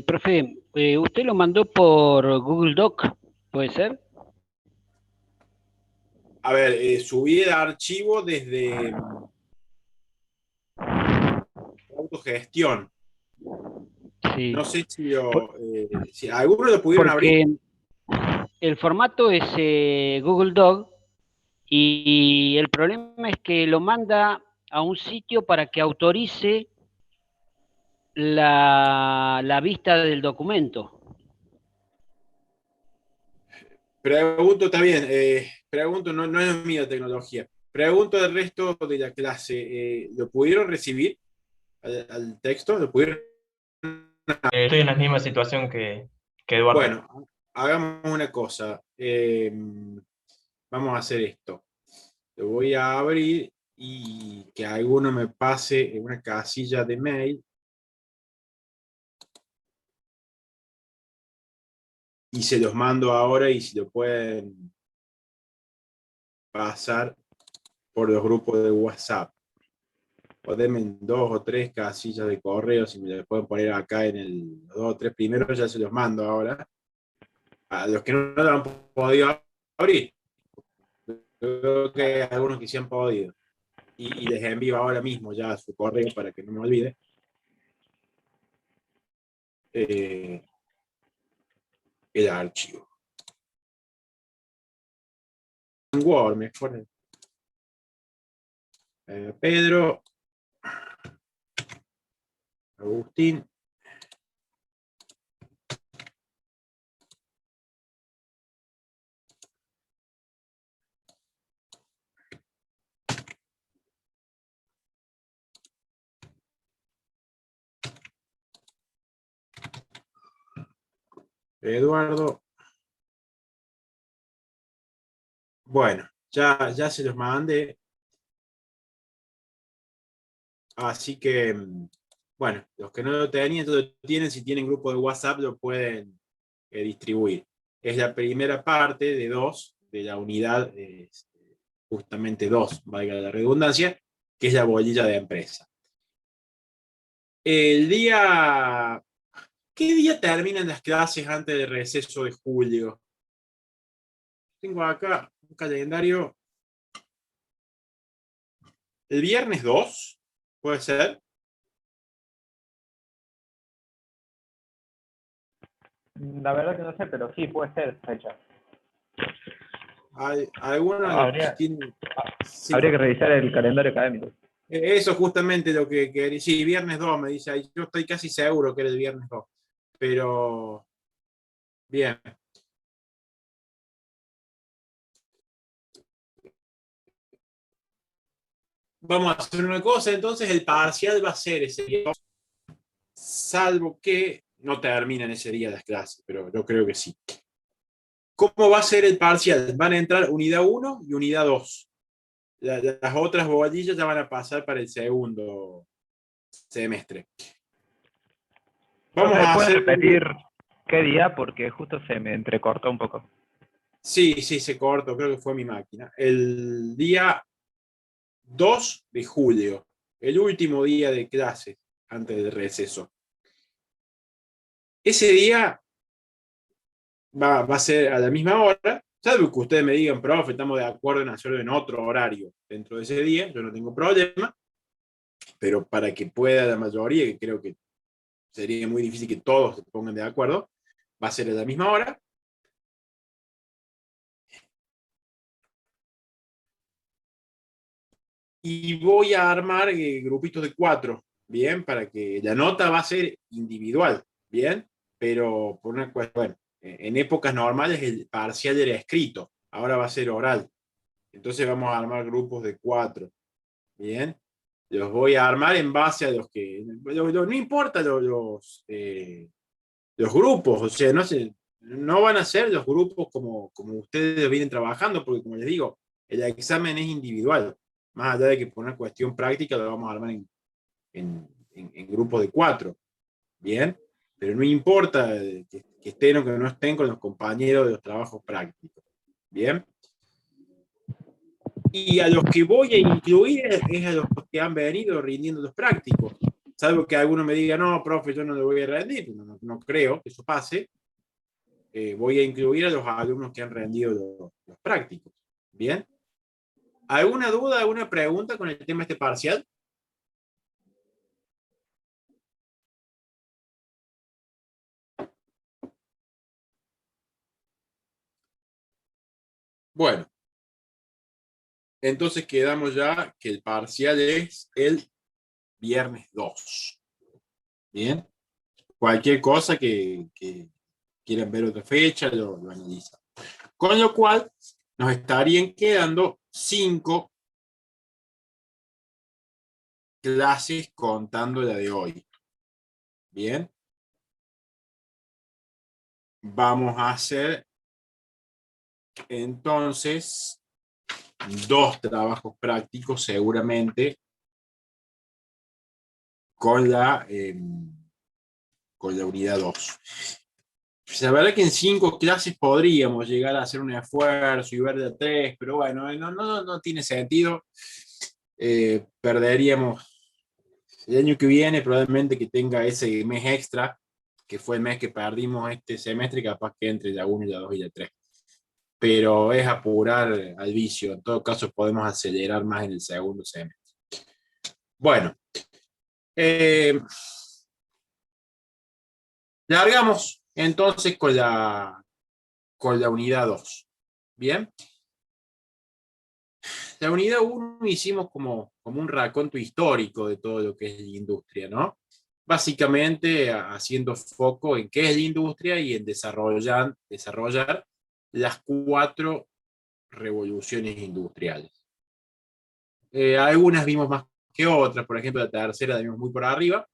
Profe, ¿usted lo mandó por Google Doc? ¿Puede ser? A ver, subí el archivo desde autogestión. Sí. No sé si, Por- si algunos lo pudieron abrir. Porque el formato es Google Doc y el problema es que lo manda a un sitio para que autorice la vista del documento. Pregunto, está bien, pregunto, no es mío tecnología. Pregunto del resto de la clase, ¿lo pudieron recibir al texto? ¿Lo pudieron? Estoy en la misma situación que Eduardo. Bueno, hagamos una cosa. Vamos a hacer esto. Lo voy a abrir y que alguno me pase en una casilla de mail y se los mando ahora y si lo pueden pasar por los grupos de WhatsApp. O denme en 2 o 3 casillas de correo, si me lo pueden poner acá en los 2 o 3 primeros, ya se los mando ahora. A los que no lo han podido abrir, creo que hay algunos que sí han podido. Y les envío ahora mismo ya su correo para que no me olvide. Eh, el archivo. En Word, mejor. Pedro, Agustín. Eduardo. Bueno, ya se los mandé. Así que, bueno, los que no lo tenían, entonces lo tienen, si tienen grupo de WhatsApp lo pueden distribuir. Es la primera parte de 2 de la unidad, justamente 2, valga la redundancia, que es la bolilla de empresa. El día, ¿qué día terminan las clases antes del receso de julio? Tengo acá un calendario. ¿El viernes 2? ¿Puede ser? La verdad que no sé, pero sí puede ser fecha. ¿Alguno Habría, tiene? Sí. habría que revisar el calendario académico. Eso es justamente lo que quería. Sí, viernes 2 me dice ahí. Yo estoy casi seguro que era el viernes 2. Pero, bien. Vamos a hacer una cosa, entonces el parcial va a ser ese día, salvo que no terminen ese día las clases, pero yo creo que sí. ¿Cómo va a ser el parcial? Van a entrar unidad 1 y unidad 2. Las otras bobalillas ya van a pasar para el segundo semestre. Vamos Profe, a ¿puede hacer... repetir qué día? Porque justo se me entrecortó un poco. Sí, se cortó, creo que fue mi máquina. El día 2 de julio, el último día de clases antes del receso. Ese día va a ser a la misma hora, salvo que ustedes me digan, profe, estamos de acuerdo en hacerlo en otro horario dentro de ese día, yo no tengo problema, pero para que pueda la mayoría, que creo que sería muy difícil que todos se pongan de acuerdo, va a ser a la misma hora. Y voy a armar grupitos de 4, ¿bien? Para que la nota va a ser individual, ¿bien? Pero por una cuestión, bueno, en épocas normales el parcial era escrito, ahora va a ser oral. Entonces vamos a armar grupos de 4, ¿bien? Los voy a armar en base a los que, no importa los grupos, o sea, no van a ser los grupos como ustedes vienen trabajando, porque como les digo, el examen es individual. Más allá de que por una cuestión práctica lo vamos a armar en grupos de 4, ¿bien? Pero no importa que estén o que no estén con los compañeros de los trabajos prácticos, ¿bien? Y a los que voy a incluir es a los que han venido rindiendo los prácticos. salvo que alguno me diga, no, profe, yo no le voy a rendir, no creo que eso pase, voy a incluir a los alumnos que han rendido los prácticos. ¿Bien? ¿Alguna duda, alguna pregunta con el tema este parcial? Bueno, entonces quedamos ya que el parcial es el viernes 2. Bien. Cualquier cosa que quieran ver otra fecha, lo analizan. Con lo cual, nos estarían quedando 5 clases contando la de hoy. Bien. Vamos a hacer entonces 2 trabajos prácticos seguramente con la unidad 2. La verdad que en 5 clases podríamos llegar a hacer un esfuerzo y ver de 3, pero bueno, no tiene sentido. Perderíamos el año que viene, probablemente que tenga ese mes extra, que fue el mes que perdimos este semestre, capaz que entre la 1 y la 2 y la 3. Pero es apurar al vicio. En todo caso, podemos acelerar más en el segundo semestre. Bueno. Largamos entonces con la unidad 2. Bien. La unidad 1 hicimos como un raconto histórico de todo lo que es la industria, ¿no? Básicamente haciendo foco en qué es la industria y en desarrollar las 4 revoluciones industriales. Algunas vimos más que otras, por ejemplo la tercera la vimos muy por arriba.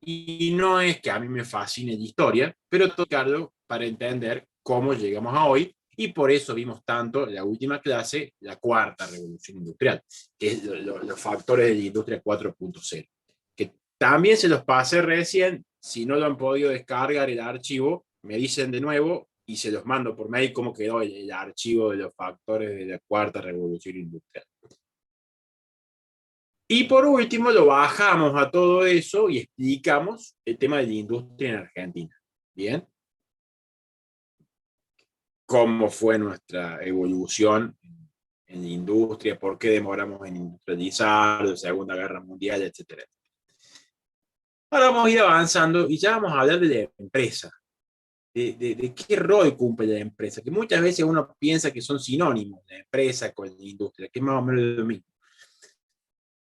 Y no es que a mí me fascine la historia, pero tocarlo para entender cómo llegamos a hoy, y por eso vimos tanto la última clase, la 4ª revolución industrial, que es los factores de la industria 4.0, que también se los pasé recién. Si no lo han podido descargar el archivo, me dicen de nuevo y se los mando por mail cómo quedó el archivo de los factores de la 4ª revolución industrial. Y por último lo bajamos a todo eso y explicamos el tema de la industria en Argentina. ¿Bien? Cómo fue nuestra evolución en la industria, por qué demoramos en industrializar, la Segunda Guerra Mundial, etc. Ahora vamos a ir avanzando y ya vamos a hablar de la empresa. De qué rol cumple la empresa, que muchas veces uno piensa que son sinónimos, la empresa con la industria, que es más o menos lo mismo.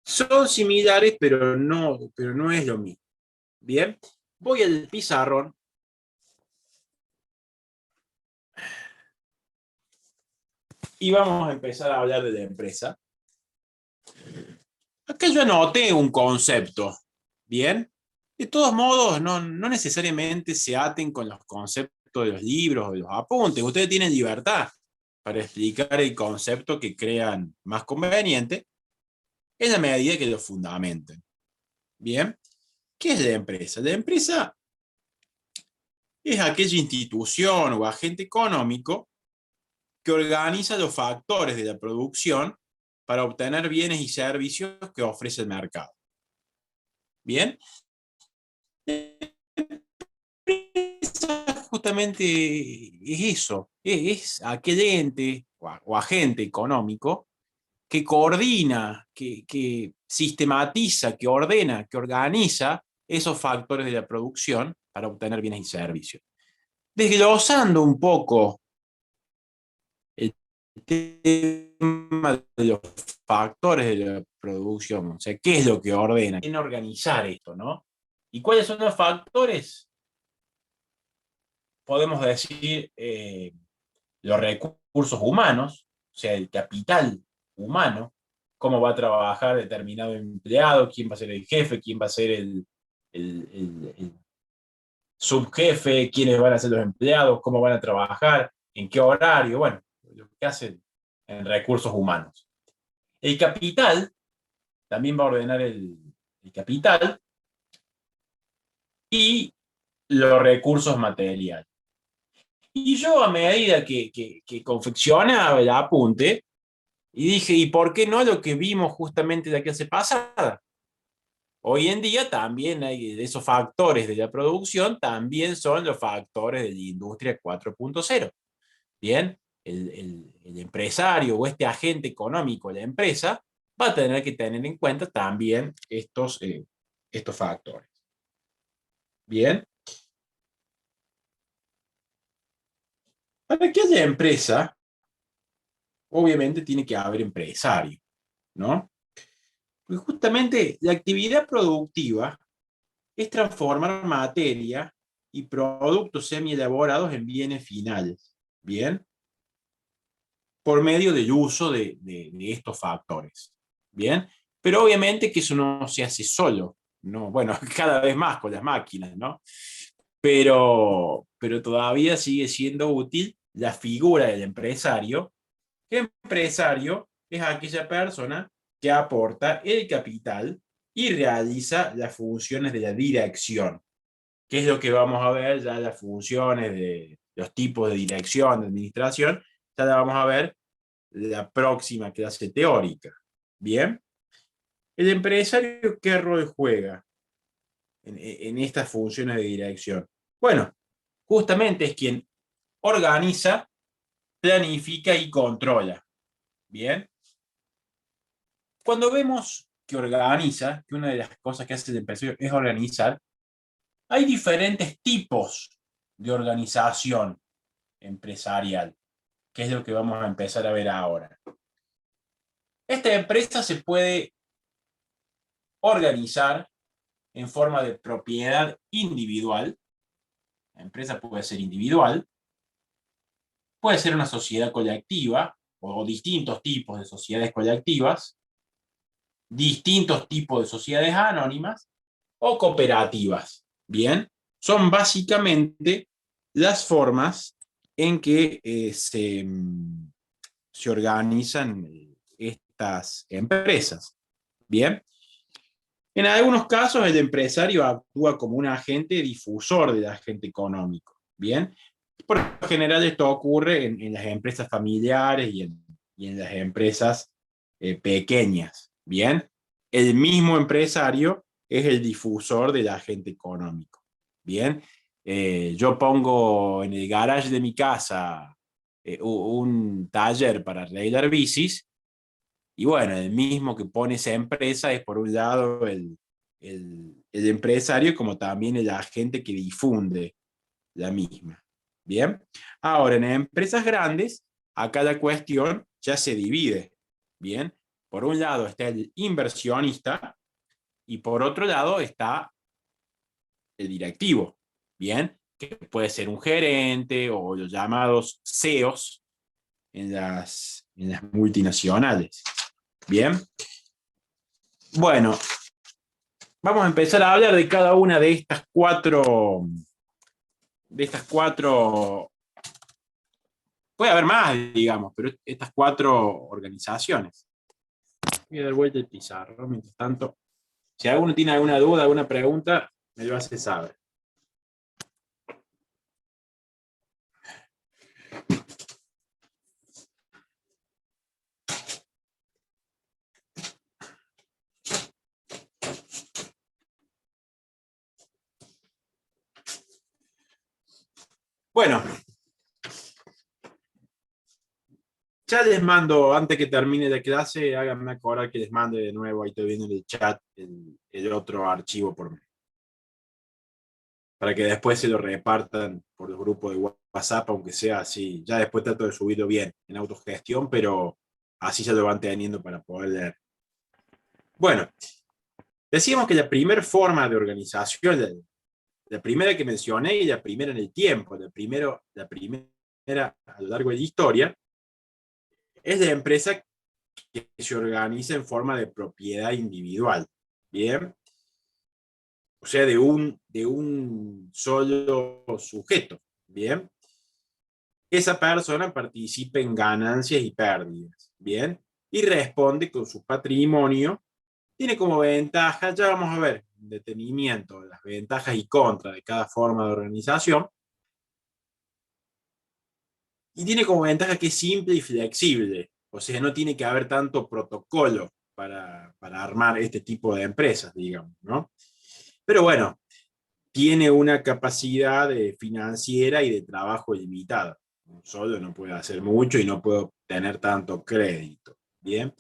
Son similares, pero no es lo mismo. Bien, voy al pizarrón. Y vamos a empezar a hablar de la empresa. Acá yo anoté un concepto. Bien. De todos modos, no necesariamente se aten con los conceptos de los libros o de los apuntes. Ustedes tienen libertad para explicar el concepto que crean más conveniente, en la medida que lo fundamenten. Bien. ¿Qué es la empresa? La empresa es aquella institución o agente económico que organiza los factores de la producción para obtener bienes y servicios que ofrece el mercado. Bien. Justamente es eso, es aquel ente o agente económico que coordina, que sistematiza, que ordena, que organiza esos factores de la producción para obtener bienes y servicios. Desglosando un poco el tema de los factores de la producción, o sea, qué es lo que ordena, en organizar esto, ¿no? ¿Y cuáles son los factores? Podemos decir los recursos humanos, o sea, el capital humano, cómo va a trabajar determinado empleado, quién va a ser el jefe, quién va a ser el subjefe, quiénes van a ser los empleados, cómo van a trabajar, en qué horario, bueno, lo que hacen en recursos humanos. El capital también va a ordenar el capital y los recursos materiales. Y yo, a medida que confeccionaba el apunte, Y dije, ¿y por qué no lo que vimos justamente la clase pasada? Hoy en día también hay esos factores de la producción, también son los factores de la industria 4.0. Bien, el empresario o este agente económico de la empresa va a tener que tener en cuenta también estos factores. Bien. Para que haya empresa, obviamente tiene que haber empresario, ¿no? Pues justamente la actividad productiva es transformar materia y productos semi-elaborados en bienes finales, ¿bien? Por medio del uso de estos factores, ¿bien? Pero obviamente que eso no se hace solo, ¿no? Bueno, cada vez más con las máquinas, ¿no? Pero todavía sigue siendo útil la figura del empresario. El empresario es aquella persona que aporta el capital y realiza las funciones de la dirección, que es lo que vamos a ver ya las funciones de los tipos de dirección, de administración, ya la vamos a ver la próxima clase teórica. Bien, el empresario, ¿qué rol juega en estas funciones de dirección? Bueno, justamente es quien organiza, planifica y controla. Bien, cuando vemos que organiza, que una de las cosas que hace el empresario es organizar, hay diferentes tipos de organización empresarial, que es lo que vamos a empezar a ver ahora. Esta empresa se puede organizar en forma de propiedad individual. La empresa puede ser individual, puede ser una sociedad colectiva o distintos tipos de sociedades colectivas, distintos tipos de sociedades anónimas o cooperativas. Bien, son básicamente las formas en que se organizan estas empresas. Bien, en algunos casos el empresario actúa como un agente difusor del agente económico. Bien, por lo general esto ocurre en las empresas familiares y en las empresas pequeñas. Bien, el mismo empresario es el difusor del agente económico. Bien, yo pongo en el garage de mi casa un taller para arreglar bicis, y bueno, el mismo que pone esa empresa es por un lado el empresario, como también el agente que difunde la misma. Bien, ahora en empresas grandes, acá la cuestión ya se divide. Bien, por un lado está el inversionista y por otro lado está el directivo. Bien, que puede ser un gerente o los llamados CEOs en las multinacionales. Bien, bueno, vamos a empezar a hablar de cada una de estas cuatro, puede haber más, digamos, pero estas cuatro organizaciones. Voy a dar vuelta el pizarro, mientras tanto, si alguno tiene alguna duda, alguna pregunta, me lo hace saber. Bueno, ya les mando, antes que termine la clase, háganme acordar que les mande de nuevo, ahí estoy viendo en el chat, el otro archivo por mí, para que después se lo repartan por el grupo de WhatsApp, aunque sea así. Ya después trato de subirlo bien en autogestión, pero así ya lo van teniendo para poder leer. Bueno, decíamos que la primera forma de organización, la primera que mencioné y la primera en el tiempo, la primera a lo largo de la historia, es la empresa que se organiza en forma de propiedad individual. Bien, o sea, de un solo sujeto. Bien, esa persona participa en ganancias y pérdidas. Bien, y responde con su patrimonio. Tiene como ventaja, ya vamos a ver en detenimiento las ventajas y contras de cada forma de organización. Y tiene como ventaja que es simple y flexible. O O sea, no tiene que haber tanto protocolo para armar este tipo de empresas, digamos, ¿no? Pero bueno, tiene una capacidad financiera y de trabajo limitada. Solo no puede hacer mucho y no puede obtener tanto crédito. Bien,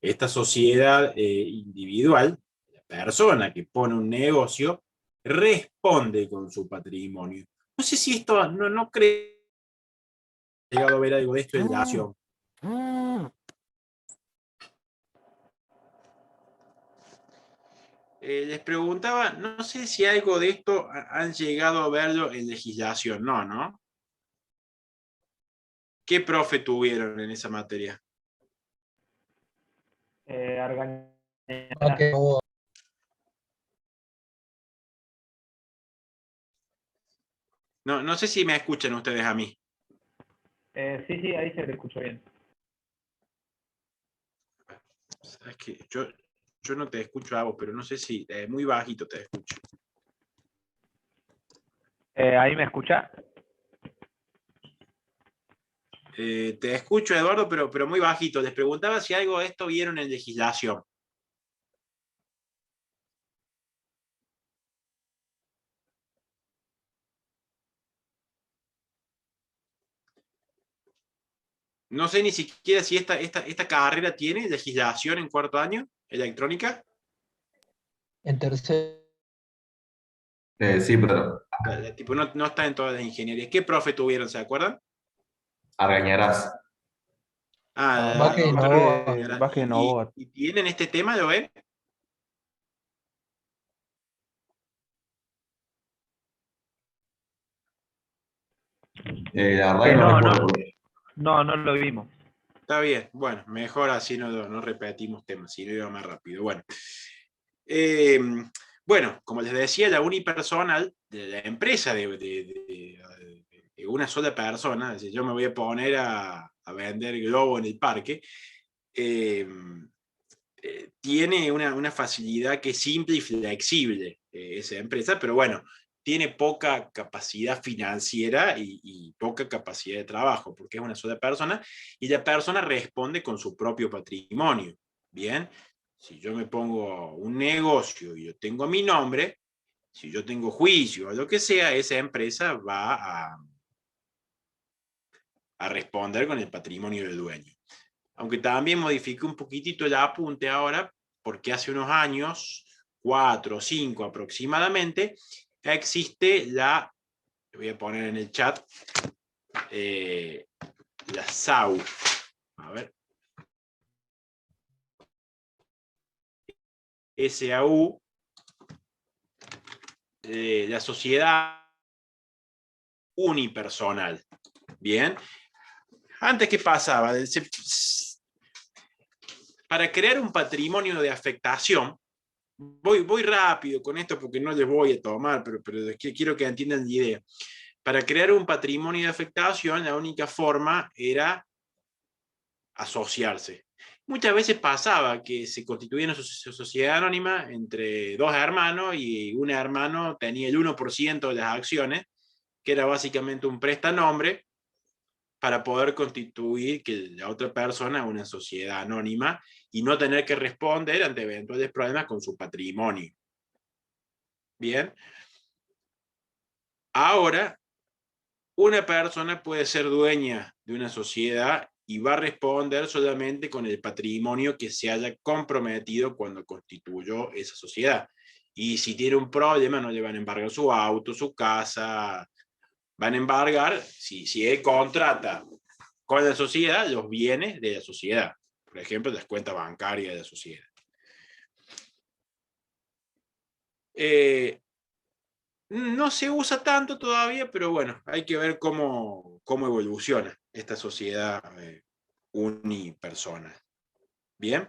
esta sociedad individual, la persona que pone un negocio, responde con su patrimonio. No sé si esto, no creo que he llegado a ver algo de esto en la acción. Les preguntaba, no sé si algo de esto han llegado a verlo en legislación, ¿no? ¿Qué profe tuvieron en esa materia? No sé si me escuchan ustedes a mí. Sí, ahí se le escuchó bien. Es que yo no te escucho a vos, pero no sé si muy bajito te escucho. ¿Ahí me escucha? Te escucho, Eduardo, pero muy bajito. Les preguntaba si algo de esto vieron en legislación. No sé ni siquiera si esta carrera tiene legislación en cuarto año, electrónica. En tercer. Sí, pero Tipo, no está en todas las ingenierías. ¿Qué profe tuvieron, se acuerdan? Argañarás. Vázquez y Novoa. Vázquez y Novoa. ¿Y tienen este tema, lo ven? La verdad que no recuerdo. No lo vimos. Está bien, bueno, mejor así no repetimos temas, si no iba más rápido. Bueno, bueno, como les decía, la unipersonal de la empresa de una sola persona, es decir, yo me voy a poner a vender globo en el parque, tiene una facilidad que es simple y flexible, esa empresa, pero bueno, tiene poca capacidad financiera y poca capacidad de trabajo, porque es una sola persona, y la persona responde con su propio patrimonio. Bien, si yo me pongo un negocio y yo tengo mi nombre, si yo tengo juicio o lo que sea, esa empresa va a responder con el patrimonio del dueño. Aunque también modifique un poquitito el apunte ahora, porque hace unos años, 4 o 5 aproximadamente, existe voy a poner en el chat, la SAU. A ver. SAU, la sociedad unipersonal. Bien. Antes, ¿qué pasaba? Para crear un patrimonio de afectación, voy rápido con esto porque no les voy a tomar, pero quiero que entiendan la idea. Para crear un patrimonio de afectación, la única forma era asociarse. Muchas veces pasaba que se constituía una sociedad anónima entre dos hermanos y un hermano tenía el 1% de las acciones, que era básicamente un prestanombre para poder constituir que la otra persona una sociedad anónima y no tener que responder ante eventuales problemas con su patrimonio. Bien. Ahora, una persona puede ser dueña de una sociedad y va a responder solamente con el patrimonio que se haya comprometido cuando constituyó esa sociedad. Y si tiene un problema, no le van a embargar su auto, su casa, van a embargar, si él contrata con la sociedad, los bienes de la sociedad. Por ejemplo, las cuentas bancarias de la sociedad. No se usa tanto todavía, pero bueno, hay que ver cómo evoluciona esta sociedad unipersonal. Bien.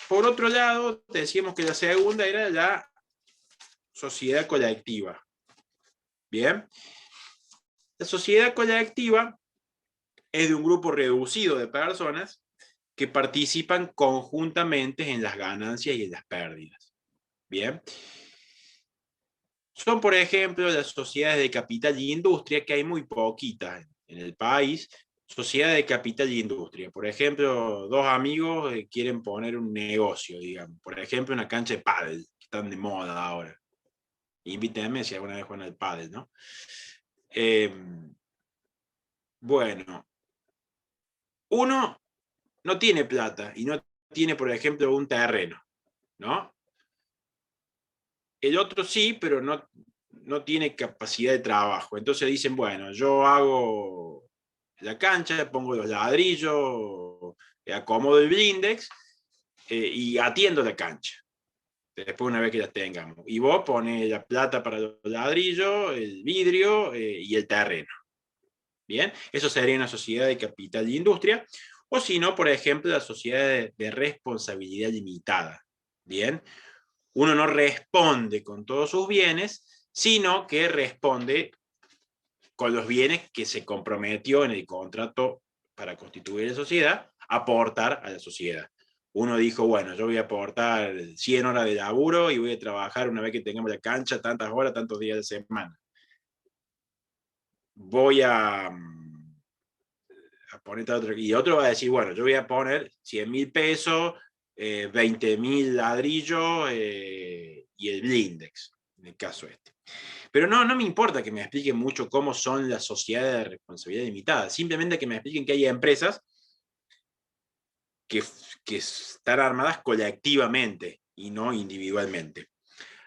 Por otro lado, decíamos que la segunda era la sociedad colectiva. Bien. La sociedad colectiva es de un grupo reducido de personas que participan conjuntamente en las ganancias y en las pérdidas. Bien. Son, por ejemplo, las sociedades de capital y industria, que hay muy poquitas en el país. sociedad de capital y industria. Por ejemplo, dos amigos quieren poner un negocio, digamos. Por ejemplo, una cancha de pádel, que están de moda ahora. Invítenme si alguna vez juegan al pádel, ¿no? Bueno, uno no tiene plata y no tiene, por ejemplo, un terreno, ¿no? El otro sí, pero no tiene capacidad de trabajo. Entonces dicen, bueno, yo hago la cancha, pongo los ladrillos, acomodo el blindex y atiendo la cancha. Después una vez que la tengamos. Y vos pones la plata para los ladrillos, el vidrio y el terreno. Bien, eso sería una sociedad de capital y industria. O si no, por ejemplo, la sociedad de responsabilidad limitada. Bien, uno no responde con todos sus bienes, sino que responde con los bienes que se comprometió en el contrato para constituir la sociedad, aportar a la sociedad. Uno dijo, bueno, yo voy a aportar 100 horas de laburo y voy a trabajar una vez que tengamos la cancha, tantas horas, tantos días de semana. Voy a poner otro, y otro va a decir, bueno, yo voy a poner 100.000 pesos, 20.000 ladrillos y el blindex, en el caso este. Pero no me importa que me expliquen mucho cómo son las sociedades de responsabilidad limitada, simplemente que me expliquen que hay empresas que están armadas colectivamente y no individualmente.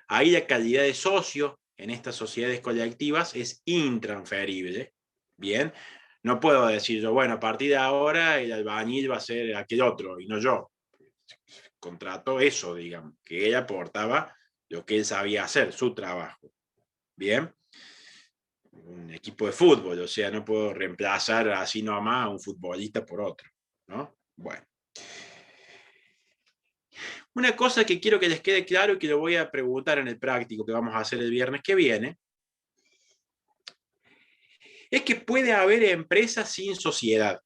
Ahí la calidad de socio en estas sociedades colectivas es intransferible. Bien, no puedo decir yo, bueno, a partir de ahora el albañil va a ser aquel otro y no yo. Contrato eso, digamos, que él aportaba lo que él sabía hacer, su trabajo. Bien, un equipo de fútbol, o sea, no puedo reemplazar así nomás a un futbolista por otro, ¿no? Bueno. Una cosa que quiero que les quede claro y que lo voy a preguntar en el práctico que vamos a hacer el viernes que viene, es que puede haber empresas sin sociedad.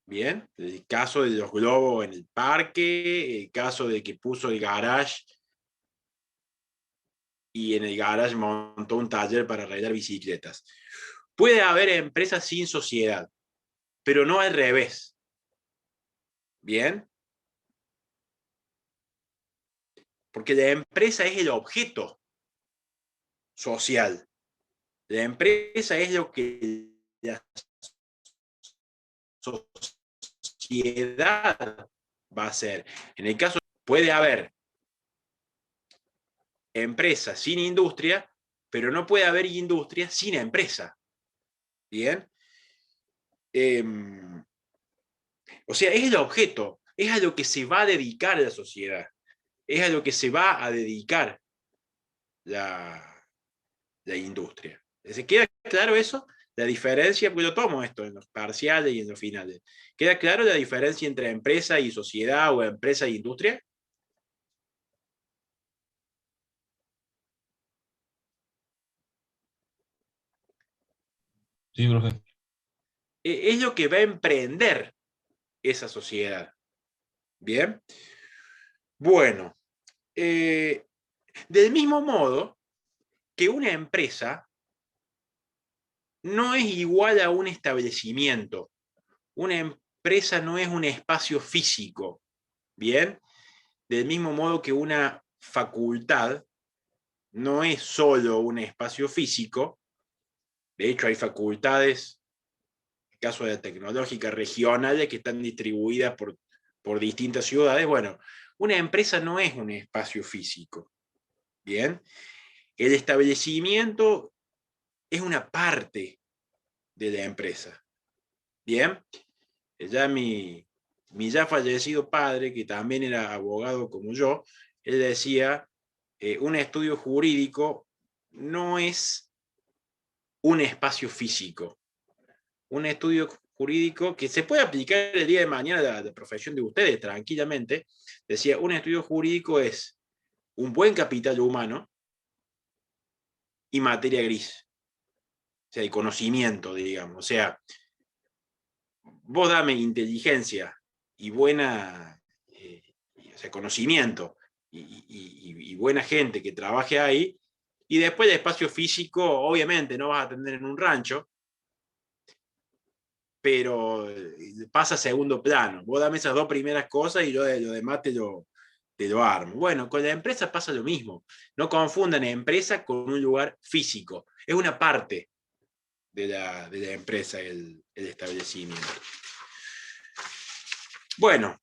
Bien, el caso de los globos en el parque, el caso de que puso el garage y en el garage montó un taller para arreglar bicicletas. Puede haber empresas sin sociedad, pero no al revés. Bien. Porque la empresa es el objeto social. La empresa es lo que la sociedad va a hacer. En el caso, puede haber empresa sin industria, pero no puede haber industria sin empresa. ¿Bien? O sea, es el objeto, es a lo que se va a dedicar la sociedad, es a lo que se va a dedicar la industria. ¿Se queda claro eso? La diferencia, pues yo tomo esto en los parciales y en los finales. ¿Queda claro la diferencia entre empresa y sociedad o empresa e industria? Sí, profe. Es lo que va a emprender esa sociedad. ¿Bien? Bueno, del mismo modo que una empresa no es igual a un establecimiento. Una empresa no es un espacio físico. ¿Bien? Del mismo modo que una facultad no es solo un espacio físico. De hecho, hay facultades, en el caso de la tecnológica, regionales que están distribuidas por distintas ciudades. Bueno, una empresa no es un espacio físico. ¿Bien? El establecimiento es una parte de la empresa. ¿Bien? Ya mi ya fallecido padre, que también era abogado como yo, él decía, un estudio jurídico no es un espacio físico. Un estudio jurídico que se puede aplicar el día de mañana a la profesión de ustedes tranquilamente, decía, un estudio jurídico es un buen capital humano y materia gris. O sea, el conocimiento, digamos. O sea, vos dame inteligencia y buena, o sea, conocimiento y buena gente que trabaje ahí, y después el espacio físico, obviamente, no vas a tener en un rancho, pero pasa a segundo plano. Vos dame esas dos primeras cosas y yo de lo demás te lo armo. Bueno, con la empresa pasa lo mismo. No confundan empresa con un lugar físico. Es una parte de la empresa el establecimiento. Bueno,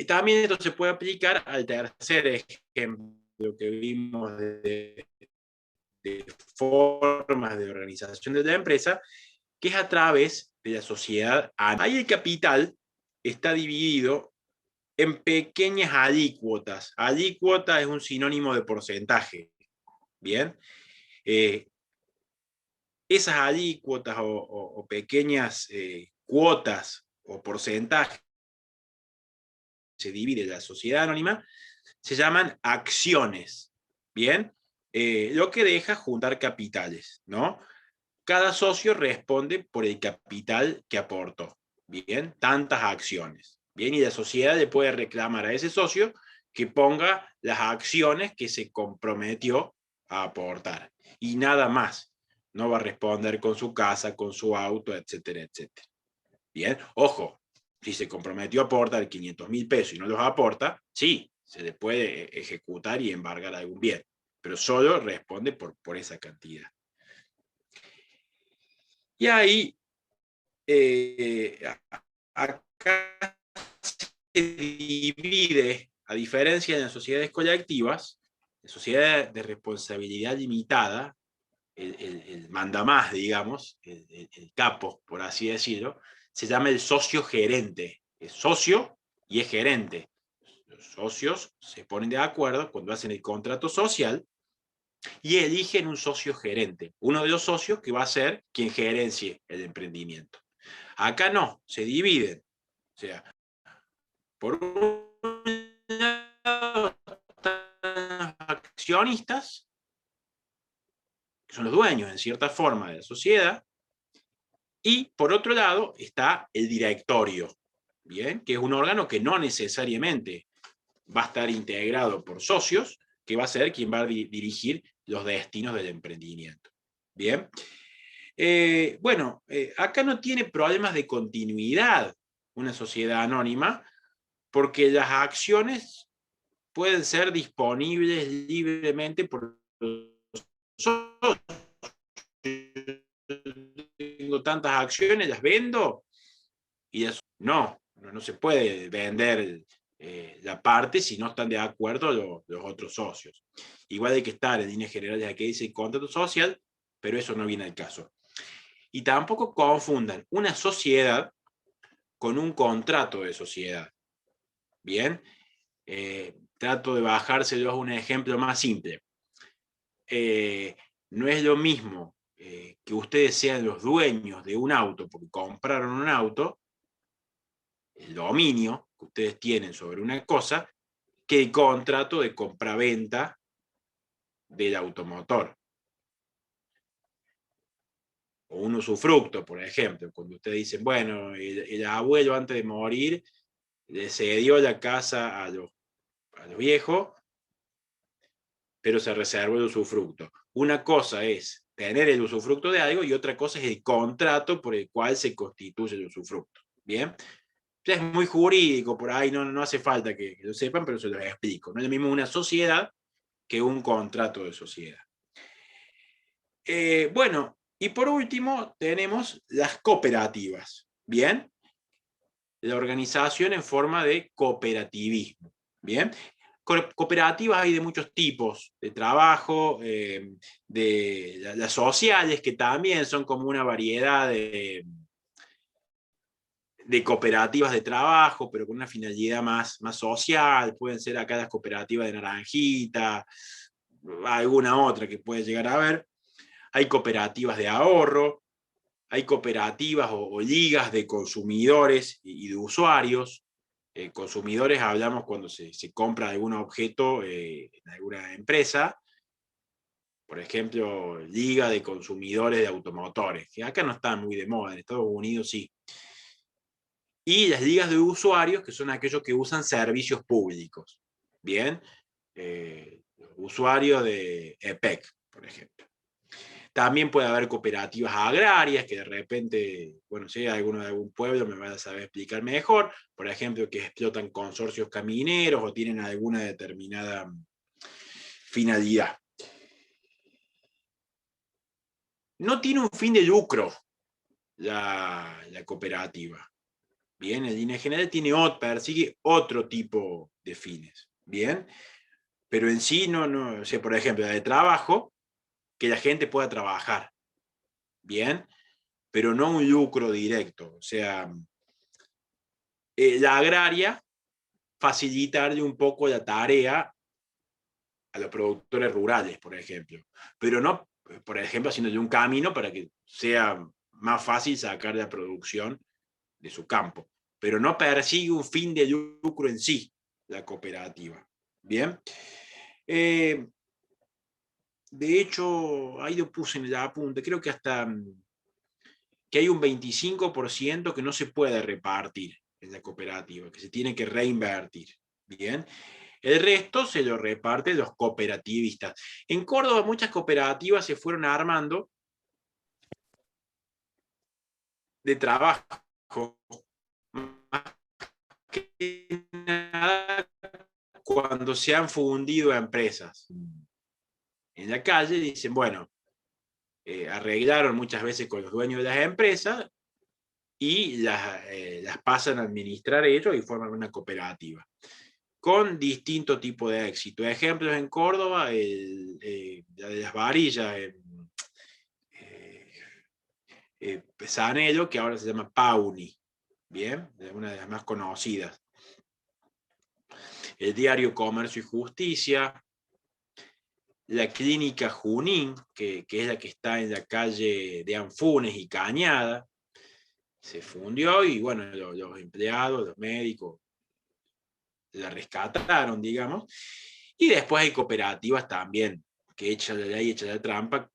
también esto se puede aplicar al tercer ejemplo que vimos de formas de organización de la empresa, que es a través de la sociedad. Ahí el capital está dividido en pequeñas alícuotas. Alícuota es un sinónimo de porcentaje. Bien. Esas alícuotas o pequeñas cuotas o porcentajes se divide la sociedad anónima, se llaman acciones. Bien. Lo que deja juntar capitales, ¿no? Cada socio responde por el capital que aportó. Bien, tantas acciones. Bien, y la sociedad le puede reclamar a ese socio que ponga las acciones que se comprometió a aportar. Y nada más. No va a responder con su casa, con su auto, etcétera, etcétera. Bien, ojo, si se comprometió a aportar 500.000 pesos y no los aporta, sí, se le puede ejecutar y embargar algún bien, pero solo responde por esa cantidad. Y ahí, acá se divide, a diferencia de las sociedades colectivas, la sociedad de responsabilidad limitada, el mandamás, digamos, el capo, por así decirlo, se llama el socio gerente. Es socio y es gerente. Los socios se ponen de acuerdo cuando hacen el contrato social y eligen un socio gerente, uno de los socios que va a ser quien gerencie el emprendimiento. Acá no, se dividen. O sea, por un lado están los accionistas, que son los dueños en cierta forma de la sociedad, y por otro lado está el directorio, ¿bien? Que es un órgano que no necesariamente va a estar integrado por socios, que va a ser quien va a dirigir los destinos del emprendimiento. Bien. Bueno, acá no tiene problemas de continuidad una sociedad anónima, porque las acciones pueden ser disponibles libremente por los socios. Tengo tantas acciones, las vendo, y eso no se puede vender la parte si no están de acuerdo los otros socios. Igual hay que estar en líneas generales aquí dice contrato social, pero eso no viene al caso. Y tampoco confundan una sociedad con un contrato de sociedad. Bien, trato de bajárselo a un ejemplo más simple. No es lo mismo que ustedes sean los dueños de un auto porque compraron un auto, el dominio que ustedes tienen sobre una cosa, que el contrato de compraventa del automotor. O un usufructo, por ejemplo, cuando ustedes dicen, bueno, el abuelo antes de morir le cedió la casa a los viejos, pero se reservó el usufructo. Una cosa es tener el usufructo de algo y otra cosa es el contrato por el cual se constituye el usufructo. ¿Bien? Es muy jurídico, por ahí no hace falta que lo sepan, pero se los explico. No es lo mismo una sociedad que un contrato de sociedad. Bueno, y por último tenemos las cooperativas. ¿Bien? La organización en forma de cooperativismo. ¿Bien? Cooperativas hay de muchos tipos, de trabajo, de las sociales, que también son como una variedad de cooperativas de trabajo, pero con una finalidad más social. Pueden ser acá las cooperativas de Naranjita, alguna otra que puede llegar a haber. Hay cooperativas de ahorro, hay cooperativas o ligas de consumidores y de usuarios. Consumidores hablamos cuando se compra algún objeto en alguna empresa, por ejemplo, liga de consumidores de automotores, que acá no están muy de moda, en Estados Unidos sí. Y las ligas de usuarios, que son aquellos que usan servicios públicos. Bien, usuarios de EPEC, por ejemplo. También puede haber cooperativas agrarias que de repente, bueno, si hay alguno de algún pueblo me van a saber explicar mejor, por ejemplo, que explotan consorcios camineros o tienen alguna determinada finalidad. No tiene un fin de lucro la cooperativa. Bien, en línea general persigue otro tipo de fines. Bien, pero en sí no, o sea, por ejemplo, la de trabajo, que la gente pueda trabajar. Bien, pero no un lucro directo. O sea, la agraria, facilitarle un poco la tarea a los productores rurales, por ejemplo. Pero no, por ejemplo, haciéndole un camino para que sea más fácil sacar la producción de su campo. Pero no persigue un fin de lucro en sí, la cooperativa. Bien. De hecho, ahí lo puse en el apunte, creo que hasta que hay un 25% que no se puede repartir en la cooperativa, que se tiene que reinvertir. Bien. El resto se lo reparten los cooperativistas. En Córdoba muchas cooperativas se fueron armando de trabajo, más que nada cuando se han fundido empresas. En la calle dicen, bueno, arreglaron muchas veces con los dueños de las empresas y las pasan a administrar ellos y forman una cooperativa con distinto tipo de éxito. Ejemplos en Córdoba, la de las varillas, Pesanello, que ahora se llama Pauni, bien, una de las más conocidas. El diario Comercio y Justicia, la clínica Junín, que es la que está en la calle de Anfunes y Cañada, se fundió y bueno, los empleados, los médicos, la rescataron, digamos, y después hay cooperativas también, que echan la ley, echan la trampa.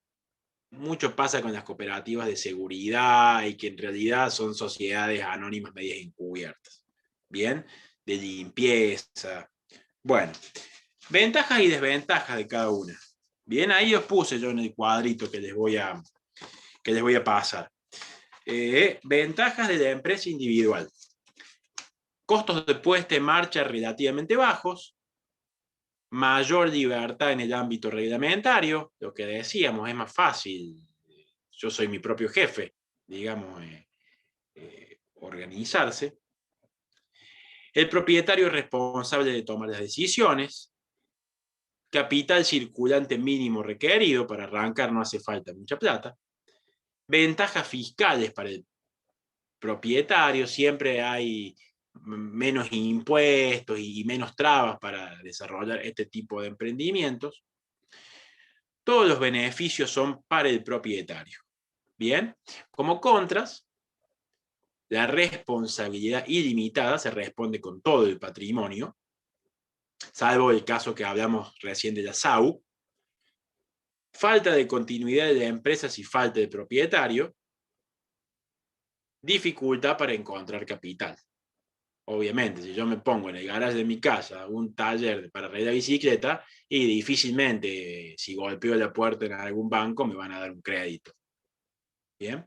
Mucho pasa con las cooperativas de seguridad y que en realidad son sociedades anónimas medias encubiertas, ¿bien? De limpieza. Bueno, ventajas y desventajas de cada una. Bien, ahí os puse yo en el cuadrito que les voy a pasar. Ventajas de la empresa individual. Costos de puesta en marcha relativamente bajos, mayor libertad en el ámbito reglamentario, lo que decíamos, es más fácil, yo soy mi propio jefe, digamos, organizarse. El propietario es responsable de tomar las decisiones, capital circulante mínimo requerido, para arrancar no hace falta mucha plata, ventajas fiscales para el propietario, siempre hay menos impuestos y menos trabas para desarrollar este tipo de emprendimientos. Todos los beneficios son para el propietario. Bien, como contras, la responsabilidad ilimitada se responde con todo el patrimonio, salvo el caso que hablamos recién de la SAU. Falta de continuidad de la empresa si falta el propietario. Dificultad para encontrar capital. Obviamente, si yo me pongo en el garaje de mi casa un taller para arreglar bicicleta, y difícilmente, si golpeo la puerta en algún banco, me van a dar un crédito. Bien.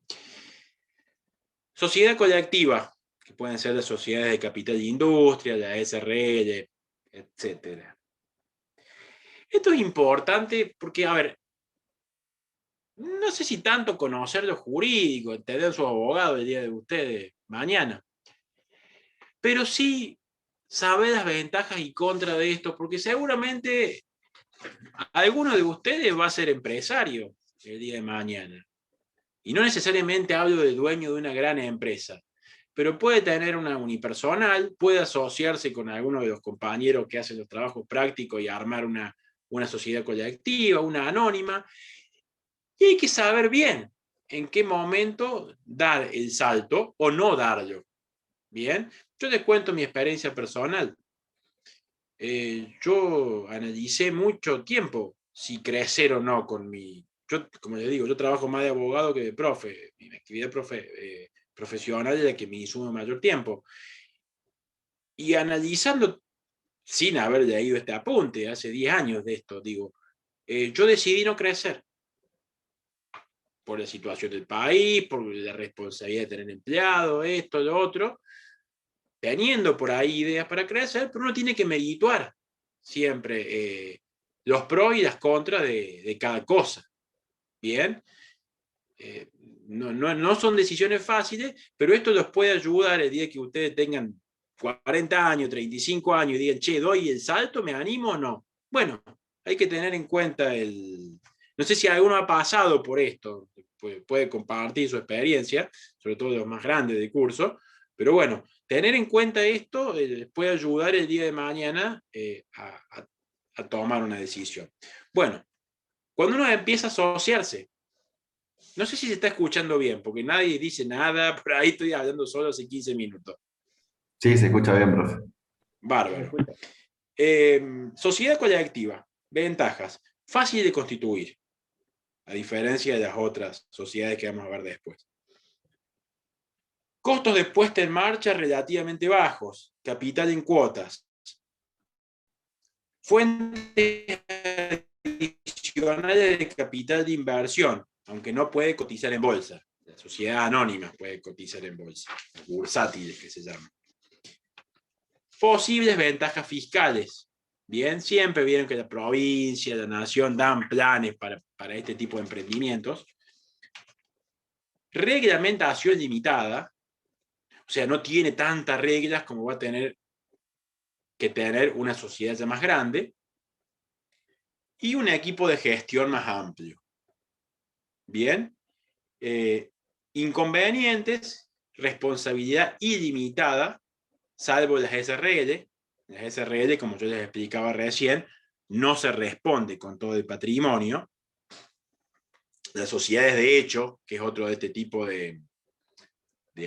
Sociedad colectiva, que pueden ser las sociedades de capital de industria, la SRL, etc. Esto es importante porque, a ver, no sé si tanto conocer lo jurídico, entender a su abogado el día de ustedes mañana, pero sí saber las ventajas y contras de esto, porque seguramente alguno de ustedes va a ser empresario el día de mañana. Y no necesariamente hablo de dueño de una gran empresa, pero puede tener una unipersonal, puede asociarse con alguno de los compañeros que hacen los trabajos prácticos y armar una sociedad colectiva, una anónima, y hay que saber bien en qué momento dar el salto o no darlo. Bien, yo les cuento mi experiencia personal. Yo analicé mucho tiempo si crecer o no con mi... Yo, como les digo, yo trabajo más de abogado que de profe. Mi actividad profesional es la que me insume mayor tiempo. Y analizando, sin haber leído este apunte, hace 10 años de esto, digo, yo decidí no crecer. por la situación del país, por la responsabilidad de tener empleado, esto, lo otro, teniendo por ahí ideas para crecer, pero uno tiene que merituar siempre los pros y las contras de cada cosa. ¿Bien? No son decisiones fáciles, pero esto los puede ayudar el día que ustedes tengan 40 años, 35 años, y digan, che, ¿doy el salto? ¿Me animo o no? Bueno, hay que tener en cuenta no sé si alguno ha pasado por esto, puede compartir su experiencia, sobre todo los más grandes del curso, pero bueno, tener en cuenta esto les puede ayudar el día de mañana a tomar una decisión. Bueno, cuando uno empieza a asociarse, no sé si se está escuchando bien, porque nadie dice nada, por ahí estoy hablando solo hace 15 minutos. Sí, se escucha bien, profe. Bárbaro. Sociedad colectiva, ventajas, fácil de constituir, a diferencia de las otras sociedades que vamos a ver después. Costos de puesta en marcha relativamente bajos, capital en cuotas. Fuentes adicionales de capital de inversión, aunque no puede cotizar en bolsa. La sociedad anónima puede cotizar en bolsa, bursátiles que se llaman. Posibles ventajas fiscales. Bien, siempre vieron que la provincia, la nación dan planes para este tipo de emprendimientos. Reglamentación limitada, o sea, no tiene tantas reglas como va a tener que tener una sociedad ya más grande. Y un equipo de gestión más amplio. Bien. Inconvenientes, responsabilidad ilimitada, salvo las SRL. Las SRL, como yo les explicaba recién, no se responde con todo el patrimonio. Las sociedades de hecho, que es otro de este tipo de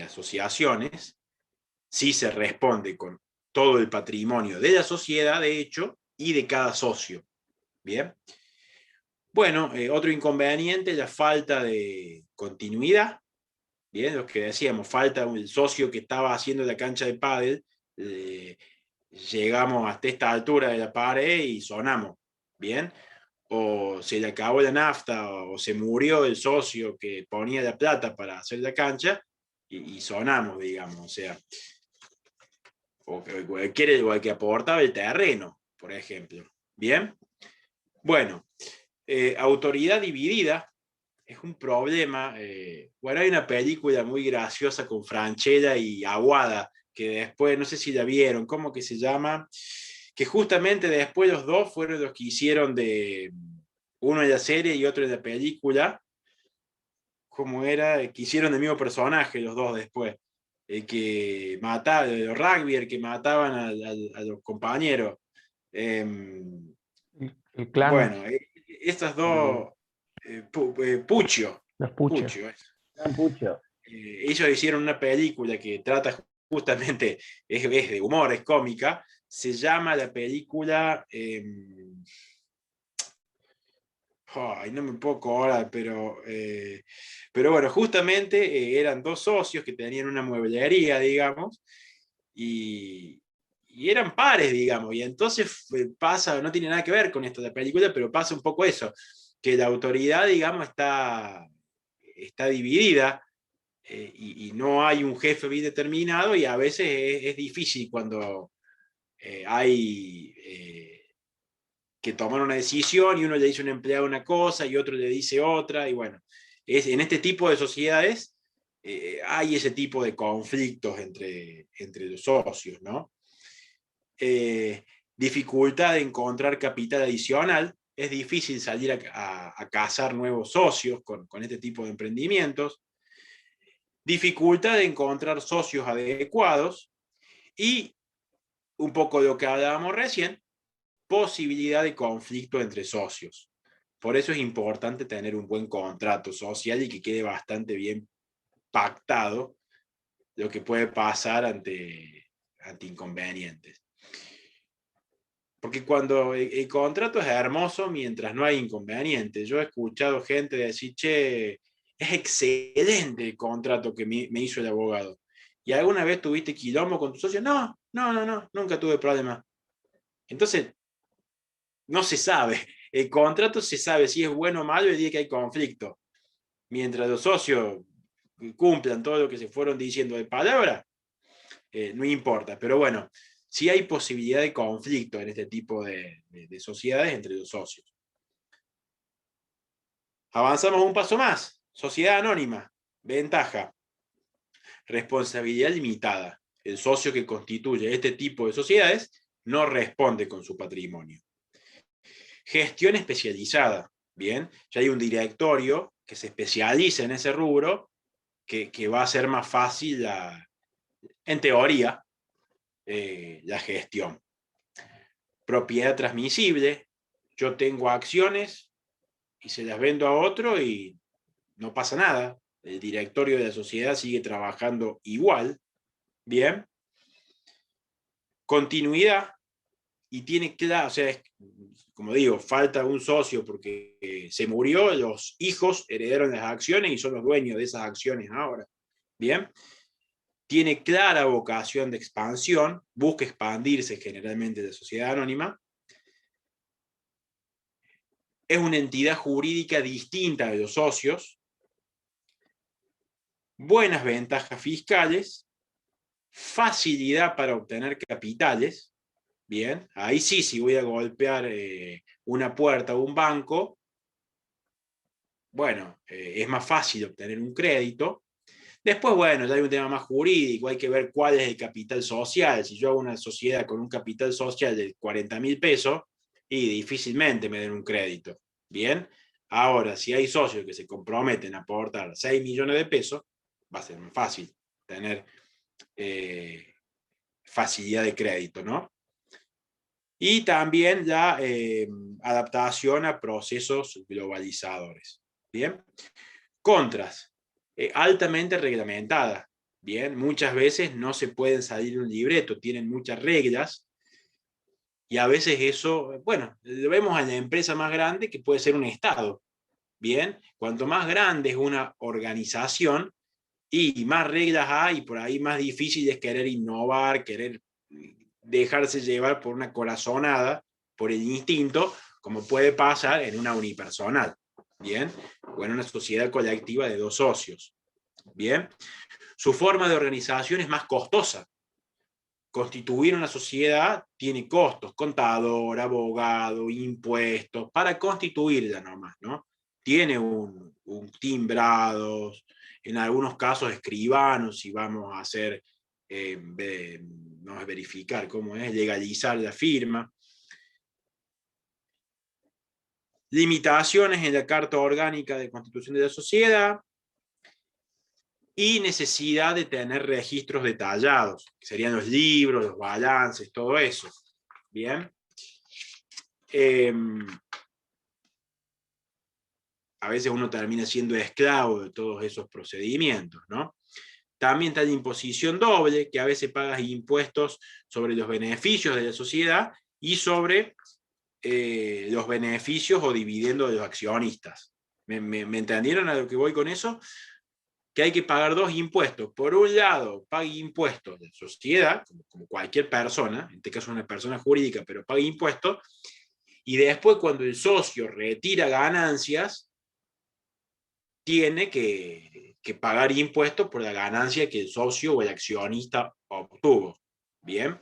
asociaciones, sí se responde con todo el patrimonio de la sociedad de hecho y de cada socio. Bien. Bueno, otro inconveniente, la falta de continuidad. Bien, lo que decíamos, falta el socio que estaba haciendo la cancha de pádel, llegamos hasta esta altura de la pared y sonamos, ¿bien? O se le acabó la nafta, o se murió el socio que ponía la plata para hacer la cancha, y sonamos, digamos, o sea, o el que aportaba el terreno, por ejemplo, ¿bien? Bueno, autoridad dividida, es un problema. Bueno, hay una película muy graciosa con Francella y Aguada, que después, no sé si la vieron, ¿cómo que se llama? Que justamente después los dos fueron los que hicieron uno en la serie y otro en la película. ¿Cómo era? Que hicieron el mismo personaje los dos después. El que mataba, el rugby, el que mataban a los compañeros. El clan. Bueno, estas dos... Puccio. Los Puccio. Puccio, Pucho. ellos hicieron una película que trata justamente, es de humor, es cómica, se llama la película, no me puedo acordar, pero bueno, justamente eran dos socios que tenían una mueblería, digamos, y eran pares, digamos, y entonces pasa, no tiene nada que ver con esto de la película, pero pasa un poco eso, que la autoridad, digamos, está dividida, y no hay un jefe bien determinado, y a veces es difícil cuando hay que tomar una decisión y uno le dice a un empleado una cosa y otro le dice otra, y bueno, en este tipo de sociedades hay ese tipo de conflictos entre los socios, ¿no? Dificultad de encontrar capital adicional, es difícil salir a cazar nuevos socios con este tipo de emprendimientos. Dificultad de encontrar socios adecuados y, un poco de lo que hablábamos recién, posibilidad de conflicto entre socios. Por eso es importante tener un buen contrato social y que quede bastante bien pactado lo que puede pasar ante inconvenientes. Porque cuando el contrato es hermoso mientras no hay inconvenientes. Yo he escuchado gente decir, che, es excelente el contrato que me hizo el abogado. ¿Y alguna vez tuviste quilombo con tu socio? No, nunca tuve problema. Entonces, no se sabe. El contrato se sabe si es bueno o malo el día que hay conflicto. Mientras los socios cumplan todo lo que se fueron diciendo de palabra, no importa. Pero bueno, sí hay posibilidad de conflicto en este tipo de sociedades entre los socios. Avanzamos un paso más. Sociedad anónima. Ventaja. Responsabilidad limitada. El socio que constituye este tipo de sociedades no responde con su patrimonio. Gestión especializada. Bien, ya hay un directorio que se especializa en ese rubro, que va a ser más fácil, en teoría, la gestión. Propiedad transmisible. Yo tengo acciones y se las vendo a otro y no pasa nada. El directorio de la sociedad sigue trabajando igual. Bien. Continuidad. Y tiene claro, o sea, como digo, falta un socio porque se murió, los hijos heredaron las acciones y son los dueños de esas acciones ahora. Bien. Tiene clara vocación de expansión, busca expandirse generalmente de sociedad anónima. Es una entidad jurídica distinta de los socios. Buenas ventajas fiscales. Facilidad para obtener capitales. Bien, ahí sí, si voy a golpear una puerta o un banco, bueno, es más fácil obtener un crédito. Después, bueno, ya hay un tema más jurídico, hay que ver cuál es el capital social. Si yo hago una sociedad con un capital social de 40.000 pesos, y difícilmente me den un crédito. Bien, ahora, si hay socios que se comprometen a aportar 6 millones de pesos, va a ser más fácil tener facilidad de crédito, ¿no? Y también la adaptación a procesos globalizadores. Bien. Contras. Altamente reglamentada. Bien. Muchas veces no se pueden salir de un libreto, tienen muchas reglas. Y a veces eso, bueno, lo vemos en la empresa más grande que puede ser un Estado. Bien. Cuanto más grande es una organización y más reglas hay, por ahí más difícil es querer innovar, querer dejarse llevar por una corazonada, por el instinto, como puede pasar en una unipersonal, ¿bien? O en una sociedad colectiva de 2 socios, ¿bien? Su forma de organización es más costosa. Constituir una sociedad tiene costos, contador, abogado, impuestos, para constituirla nomás, ¿no? Tiene un timbrados, en algunos casos escribanos, si vamos a hacer, vamos a verificar cómo es, legalizar la firma. Limitaciones en la Carta Orgánica de Constitución de la Sociedad, y necesidad de tener registros detallados, que serían los libros, los balances, todo eso. Bien. A veces uno termina siendo esclavo de todos esos procedimientos, ¿no? También está la imposición doble, que a veces pagas impuestos sobre los beneficios de la sociedad y sobre los beneficios o dividendos de los accionistas. ¿Me entendieron a lo que voy con eso? Que hay que pagar 2 impuestos. Por un lado, pague impuestos de sociedad, como cualquier persona, en este caso una persona jurídica, pero pague impuestos, y después cuando el socio retira ganancias, tiene que pagar impuestos por la ganancia que el socio o el accionista obtuvo. Bien.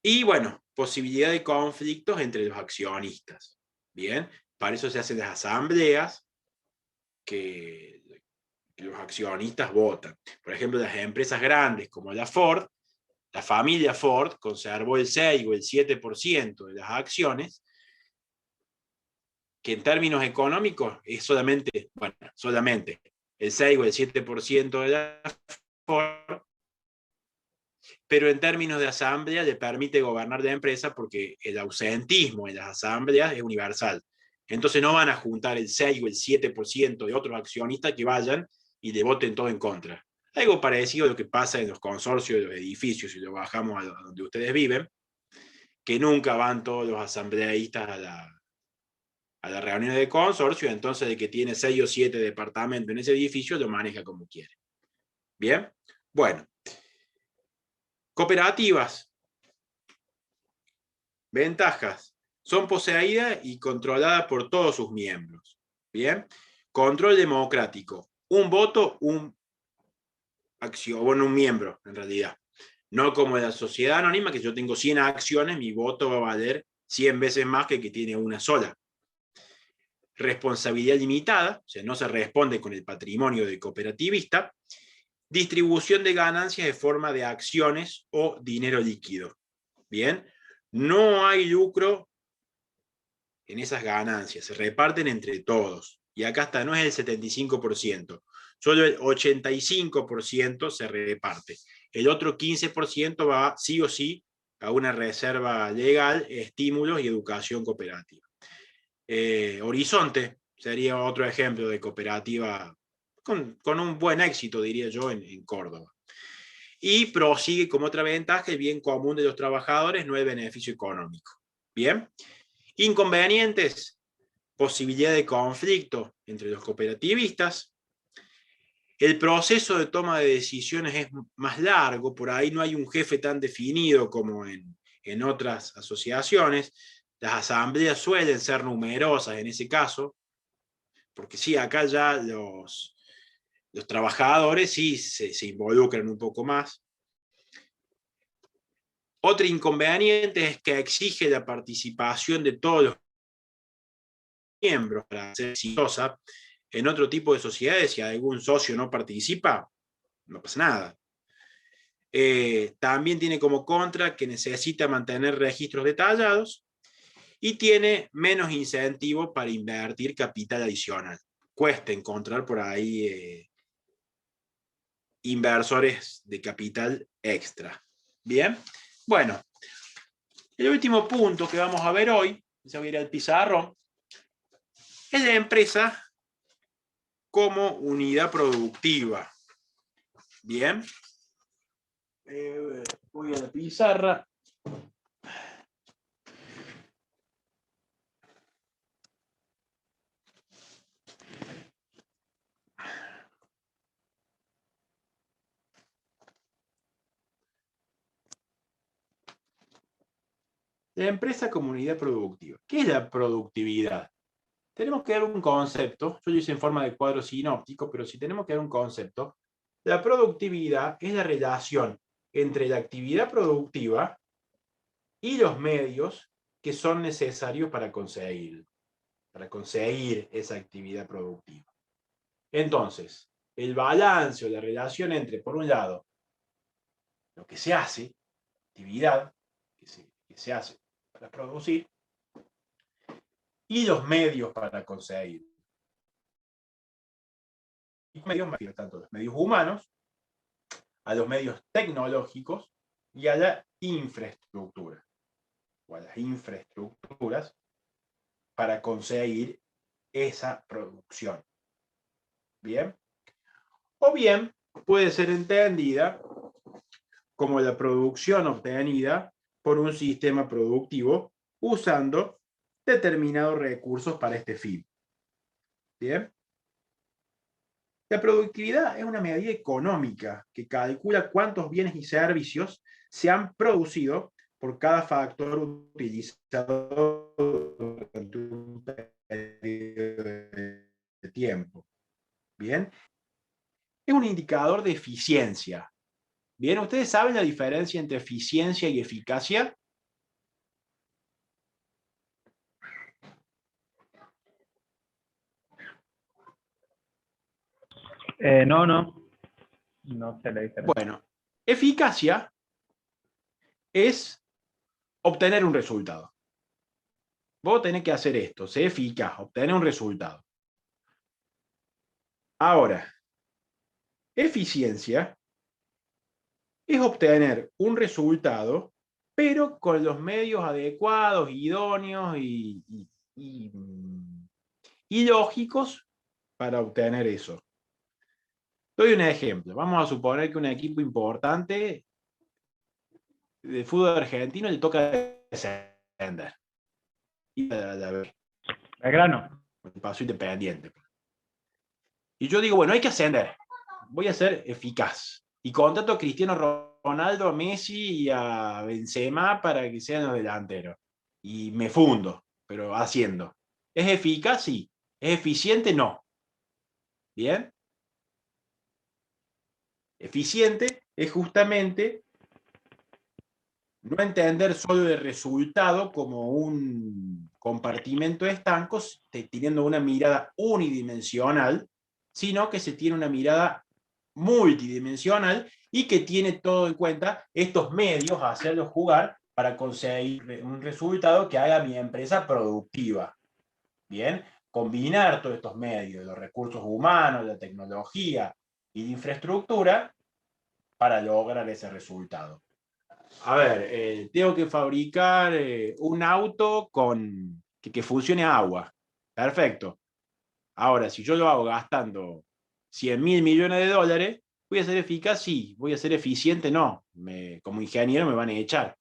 Y bueno, posibilidad de conflictos entre los accionistas. Bien. Para eso se hacen las asambleas que los accionistas votan. Por ejemplo, las empresas grandes como la Ford, la familia Ford conservó el 6 o el 7% de las acciones, que en términos económicos es solamente, bueno, solamente el 6 o el 7% de la Ford, pero en términos de asamblea le permite gobernar la empresa porque el ausentismo en las asambleas es universal. Entonces no van a juntar el 6 o el 7% de otros accionistas que vayan y le voten todo en contra. Algo parecido a lo que pasa en los consorcios de los edificios, si lo bajamos a donde ustedes viven, que nunca van todos los asambleístas a la reunión de consorcio, entonces el que tiene 6 o 7 departamentos en ese edificio lo maneja como quiere. Bien, bueno. Cooperativas. Ventajas. Son poseídas y controladas por todos sus miembros. Bien. Control democrático. Un voto, un acción, bueno, un miembro, en realidad. No como la sociedad anónima, que yo tengo 100 acciones, mi voto va a valer 100 veces más que el que tiene una sola. Responsabilidad limitada, o sea, no se responde con el patrimonio del cooperativista. Distribución de ganancias de forma de acciones o dinero líquido. Bien, no hay lucro en esas ganancias, se reparten entre todos. Y acá está, no es el 75%, solo el 85% se reparte. El otro 15% va sí o sí a una reserva legal, estímulos y educación cooperativa. Horizonte sería otro ejemplo de cooperativa con un buen éxito, diría yo, en Córdoba. Y prosigue como otra ventaja el bien común de los trabajadores, no el beneficio económico. Bien. Inconvenientes, posibilidad de conflicto entre los cooperativistas. El proceso de toma de decisiones es más largo, por ahí no hay un jefe tan definido como en otras asociaciones. Las asambleas suelen ser numerosas en ese caso, porque sí, acá ya los trabajadores sí se involucran un poco más. Otro inconveniente es que exige la participación de todos los miembros para ser exitosa. En otro tipo de sociedades, si algún socio no participa, no pasa nada. También tiene como contra que necesita mantener registros detallados y tiene menos incentivo para invertir capital adicional. Cuesta encontrar por ahí inversores de capital extra. Bien, bueno, el último punto que vamos a ver hoy, se va a ir al pizarrón, es la empresa como unidad productiva. Bien. Voy a la pizarra. La empresa como unidad productiva. ¿Qué es la productividad? Tenemos que dar un concepto, yo lo hice en forma de cuadro sinóptico, pero si tenemos que dar un concepto, la productividad es la relación entre la actividad productiva y los medios que son necesarios para conseguir esa actividad productiva. Entonces, el balance o la relación entre, por un lado, lo que se hace, actividad que se hace para producir, y los medios para conseguir. Y medios me refiero tanto a los medios humanos, a los medios tecnológicos y a la infraestructura, o a las infraestructuras para conseguir esa producción. Bien. O bien puede ser entendida como la producción obtenida por un sistema productivo usando determinados recursos para este fin. Bien. La productividad es una medida económica que calcula cuántos bienes y servicios se han producido por cada factor utilizado durante un periodo de tiempo. Bien. Es un indicador de eficiencia. Bien, ¿ustedes saben la diferencia entre eficiencia y eficacia? No sé la diferencia. Bueno, eficacia es obtener un resultado. Vos tenés que hacer esto, ser eficaz, obtener un resultado. Ahora, eficiencia es obtener un resultado, pero con los medios adecuados, idóneos y lógicos para obtener eso. Doy un ejemplo. Vamos a suponer que un equipo importante de fútbol argentino le toca descender. Y Belgrano. el paso independiente. Y yo digo, bueno, hay que ascender. Voy a ser eficaz. Y contrato a Cristiano Ronaldo, a Messi y a Benzema para que sean los delanteros. Y me fundo, pero haciendo. ¿Es eficaz? Sí. ¿Es eficiente? No. ¿Bien? Eficiente es justamente no entender solo el resultado como un compartimento de estancos, teniendo una mirada unidimensional, sino que se tiene una mirada multidimensional y que tiene todo en cuenta estos medios, hacerlos jugar para conseguir un resultado que haga mi empresa productiva. Bien, combinar todos estos medios, los recursos humanos, la tecnología y la infraestructura para lograr ese resultado. A ver, tengo que fabricar un auto que funcione a agua. Perfecto. Ahora, si yo lo hago gastando 100.000 millones de dólares, ¿voy a ser eficaz? Sí. ¿Voy a ser eficiente? No. Como ingeniero me van a echar,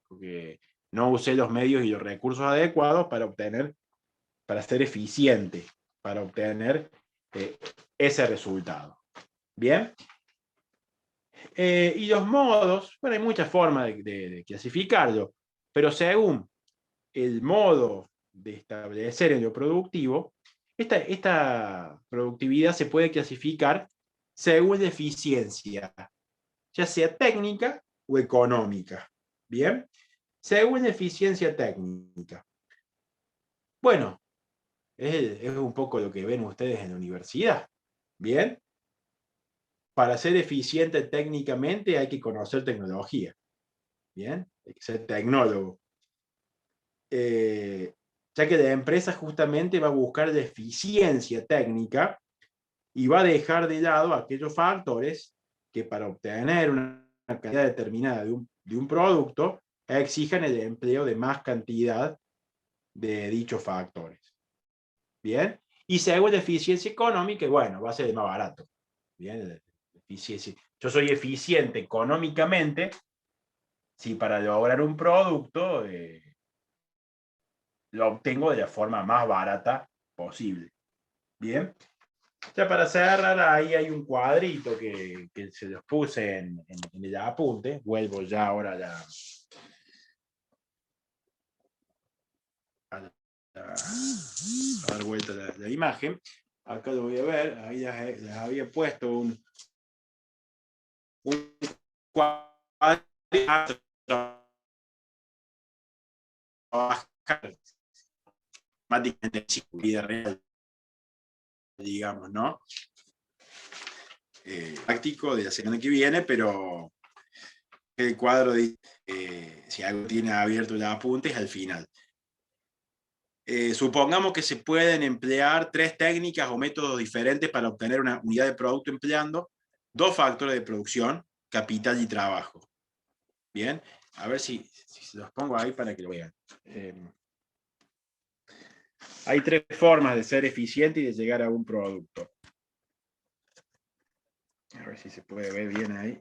porque no usé los medios y los recursos adecuados para ser eficiente, para obtener ese resultado. ¿Bien? Y los modos, bueno, hay muchas formas de clasificarlo, pero según el modo de establecer en lo productivo, esta productividad se puede clasificar según la eficiencia, ya sea técnica o económica. ¿Bien? Según la eficiencia técnica. Bueno, es un poco lo que ven ustedes en la universidad. ¿Bien? Para ser eficiente técnicamente hay que conocer tecnología. ¿Bien? Hay que ser tecnólogo. Ya que la empresa justamente va a buscar la eficiencia técnica y va a dejar de lado aquellos factores que para obtener una calidad determinada de un producto exijan el empleo de más cantidad de dichos factores. ¿Bien? Y según la eficiencia económica, bueno, va a ser el más barato. ¿Bien? Eficiencia. Yo soy eficiente económicamente si para lograr un producto lo obtengo de la forma más barata posible. Bien. Ya para cerrar, ahí hay un cuadrito que se los puse en el apunte. Vuelvo ya ahora a dar vuelta la imagen. Acá lo voy a ver. Ahí les había puesto un cuadrito matemáticamente vida real, digamos, ¿no? Práctico de la semana que viene, pero el cuadro dice, si algo tiene abierto el apunte es al final. Supongamos que se pueden emplear 3 técnicas o métodos diferentes para obtener una unidad de producto empleando 2 factores de producción, capital y trabajo. Bien, a ver si se los pongo ahí para que lo vean. Hay 3 formas de ser eficiente y de llegar a un producto. A ver si se puede ver bien ahí.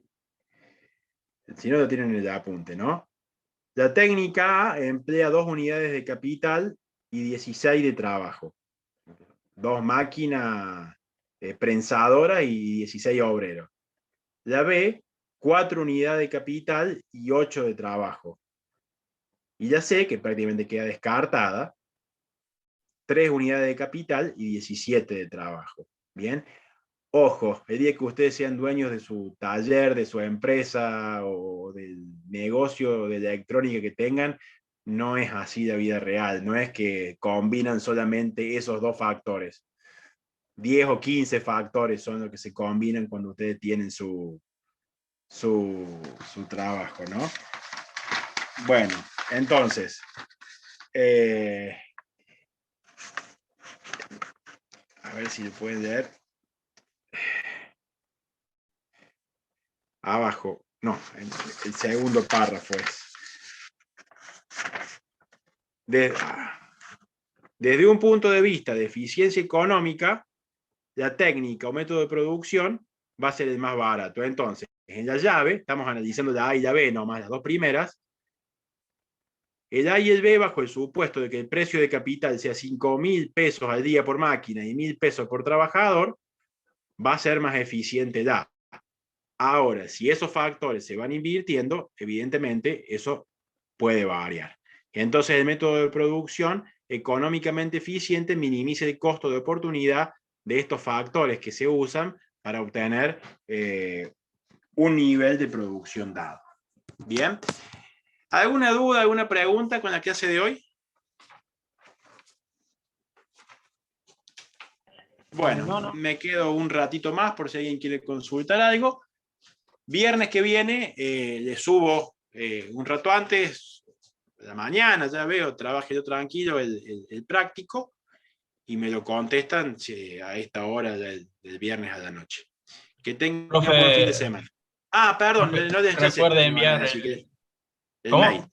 Si no, lo tienen en el apunte, ¿no? La técnica A emplea 2 unidades de capital y 16 de trabajo. 2 máquinas prensadoras y 16 obreros. La B, 4 unidades de capital y 8 de trabajo. Y la C, que prácticamente queda descartada, 3 unidades de capital y 17 de trabajo. Bien. Ojo, el día que ustedes sean dueños de su taller, de su empresa o del negocio de electrónica que tengan, no es así la vida real. No es que combinan solamente esos 2 factores. 10 o 15 factores son los que se combinan cuando ustedes tienen su trabajo, ¿no? Bueno, entonces, a ver si lo pueden leer. Abajo, no, el segundo párrafo es. Desde un punto de vista de eficiencia económica, la técnica o método de producción va a ser el más barato. Entonces, en la llave, estamos analizando la A y la B, nomás las 2 primeras. El A y el B, bajo el supuesto de que el precio de capital sea 5.000 pesos al día por máquina y 1.000 pesos por trabajador, va a ser más eficiente el A. Ahora, si esos factores se van invirtiendo, evidentemente eso puede variar. Entonces, el método de producción económicamente eficiente minimiza el costo de oportunidad de estos factores que se usan para obtener un nivel de producción dado. Bien. ¿Alguna duda, alguna pregunta con la clase de hoy? Bueno, me quedo un ratito más por si alguien quiere consultar algo. Viernes que viene le subo un rato antes, de la mañana, ya veo, trabaje yo tranquilo el práctico y me lo contestan a esta hora del viernes a la noche. Que tengan un buen fin de semana. Ah, perdón, no les recuerde enviar el ¿cómo? mail.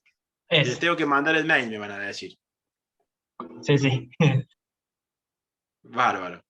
Les tengo que mandar el mail, me van a decir. Sí. Bárbaro.